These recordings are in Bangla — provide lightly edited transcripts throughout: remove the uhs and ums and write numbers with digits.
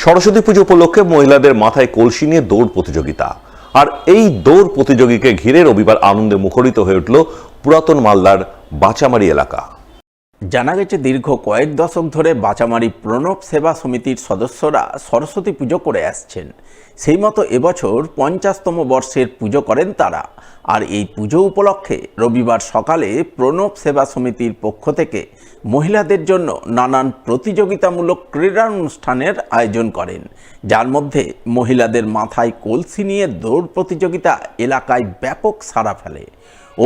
সরস্বতী পুজো উপলক্ষে মহিলাদের মাথায় কলসি নিয়ে দৌড় প্রতিযোগিতা। আর এই দৌড় প্রতিযোগীকে ঘিরে রবিবার আনন্দে মুখরিত হয়ে উঠল পুরাতন মালদার বাঁচামারি এলাকা। জানা গেছে দীর্ঘ কয়েক দশক ধরে বাঁচামারি প্রণব সেবা সমিতির সদস্যরা সরস্বতী পুজো করে আসছেন। সেই মতো এবছর 50তম বর্ষের পুজো করেন তারা। আর এই পুজো উপলক্ষে রবিবার সকালে প্রণব সেবা সমিতির পক্ষ থেকে মহিলাদের জন্য নানান প্রতিযোগিতামূলক ক্রীড়া অনুষ্ঠানের আয়োজন করেন, যার মধ্যে মহিলাদের মাথায় কলসি নিয়ে দৌড় প্রতিযোগিতা এলাকায় ব্যাপক সাড়া ফেলে।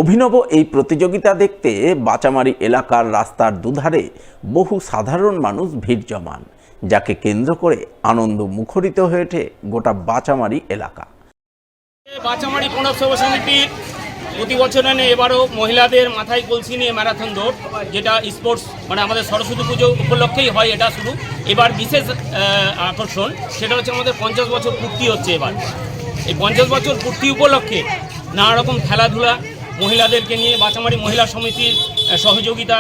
অভিনব এই প্রতিযোগিতা দেখতে বাঁচামারি এলাকার রাস্তার দুধারে বহু সাধারণ মানুষ ভিড় জমান, যাকে কেন্দ্র করে আনন্দ মুখরিত হয়ে ওঠে গোটা বাঁচামারি এলাকা। বাঁচামারি প্রণব সেবা সমিতির প্রতি বছর এবারও মহিলাদের মাথায় কলসি নিয়ে ম্যারাথন দৌড়, যেটা স্পোর্টস মানে আমাদের সরস্বতী পুজো উপলক্ষেই হয় এটা শুরু। এবার বিশেষ আকর্ষণ সেটা হচ্ছে আমাদের 50 বছর পূর্তি হচ্ছে। এবার এই 50 বছর পূর্তি উপলক্ষে নানা রকম খেলাধুলা মহিলাদেরকে নিয়ে বাঁচামারি মহিলা সমিতির সহযোগিতা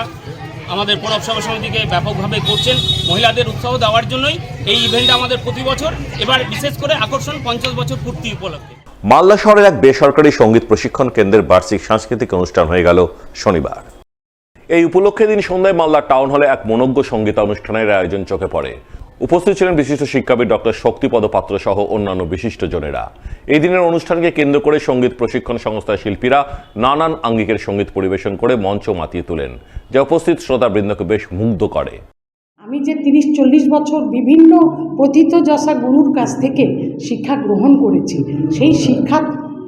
আমাদের প্রণব সেবা সমিতিকে ব্যাপকভাবে করছেন। মহিলাদের উৎসাহ দেওয়ার জন্যই এই ইভেন্ট আমাদের প্রতি বছর, এবার বিশেষ করে আকর্ষণ 50 বছর পূর্তি উপলক্ষে। মালদা শহরের এক বেসরকারি সঙ্গীত প্রশিক্ষণ কেন্দ্রের বার্ষিক সাংস্কৃতিক অনুষ্ঠান হয়ে গেল শনিবার। এই উপলক্ষে দিন সন্ধ্যায় মালদা টাউন হলে এক মনোজ্ঞ সঙ্গীতানুষ্ঠানের আয়োজন চোখে পড়ে। উপস্থিত ছিলেন বিশিষ্ট শিক্ষাবিদ ডক্টর শক্তিপদ পাত্র সহ অন্যান্য বিশিষ্টজনেরা। এই দিনের অনুষ্ঠানকে কেন্দ্র করে সঙ্গীত প্রশিক্ষণ সংস্থার শিল্পীরা নানান আঙ্গিকের সঙ্গীত পরিবেশন করে মঞ্চ মাতিয়ে তোলেন, যা উপস্থিত শ্রোতাবৃন্দকে বেশ মুগ্ধ করে। আমি যে 30-40 বছর বিভিন্ন প্রথিতযশা গুরুর কাছ থেকে শিক্ষা গ্রহণ করেছি, সেই শিক্ষা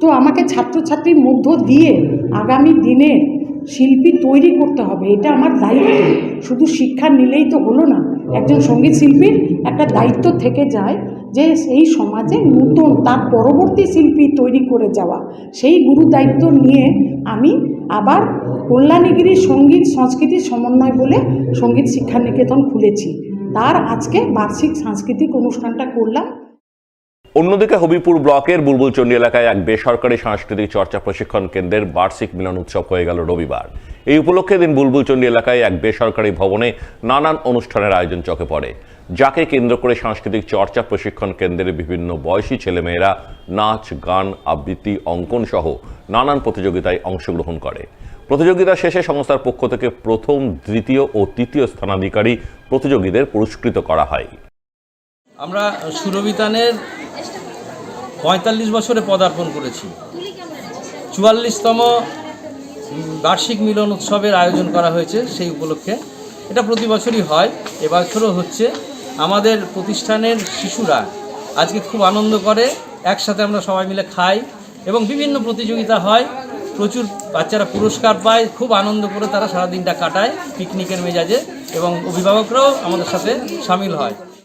তো আমাকে ছাত্রছাত্রীর মধ্য দিয়ে আগামী দিনে শিল্পী তৈরি করতে হবে। এটা আমার দায়িত্ব। শুধু শিক্ষা নিলেই তো হলো না। একজন সঙ্গীত শিল্পীর একটা দায়িত্ব থেকে যায় যে সেই সমাজে নতুন তার পরবর্তী শিল্পী তৈরি করে যাওয়া। সেই গুরু দায়িত্ব নিয়ে আমি আবার কল্যাণীগিরি সঙ্গীত সংস্কৃতি সমন্বয় বলে সঙ্গীত শিক্ষা নিকেতন খুলেছি। তার আজকে বার্ষিক সাংস্কৃতিক অনুষ্ঠানটা করলাম। অন্যদিকে হবিপুর ব্লকের বুলবুলচন্ডী এলাকায় এক বেসরকারি সাংস্কৃতিক চর্চা প্রশিক্ষণ কেন্দ্রের বার্ষিক মিলন উৎসব হয়ে গেল রবিবার। এই উপলক্ষে দিন বুলবুলচন্ডী এলাকায় এক বেসরকারি ভবনে নানান অনুষ্ঠানের আয়োজন চোখে পড়ে, যাকে কেন্দ্র করে সাংস্কৃতিক চর্চা প্রশিক্ষণ কেন্দ্রের বিভিন্ন বয়সী ছেলেমেয়েরা নাচ, গান, আবৃত্তি, অঙ্কন সহ নানান প্রতিযোগিতায় অংশগ্রহণ করে। প্রতিযোগিতা শেষে সংস্থার পক্ষ থেকে প্রথম, দ্বিতীয় ও তৃতীয় স্থানাধিকারী প্রতিযোগীদের পুরস্কৃত করা হয়। আমরা সুরবিতানের 45 বছরে পদার্পণ করেছি। 44তম বার্ষিক মিলন উৎসবের আয়োজন করা হয়েছে সেই উপলক্ষে। এটা প্রতি বছরই হয়, এবছরও হচ্ছে। আমাদের প্রতিষ্ঠানের শিশুরা আজকে খুব আনন্দ করে, একসাথে আমরা সবাই মিলে খাই এবং বিভিন্ন প্রতিযোগিতা হয়। প্রচুর বাচ্চারা পুরস্কার পায়, খুব আনন্দ করে তারা সারাদিনটা কাটায় পিকনিকের মেজাজে, এবং অভিভাবকরাও আমাদের সাথে সামিল হয়।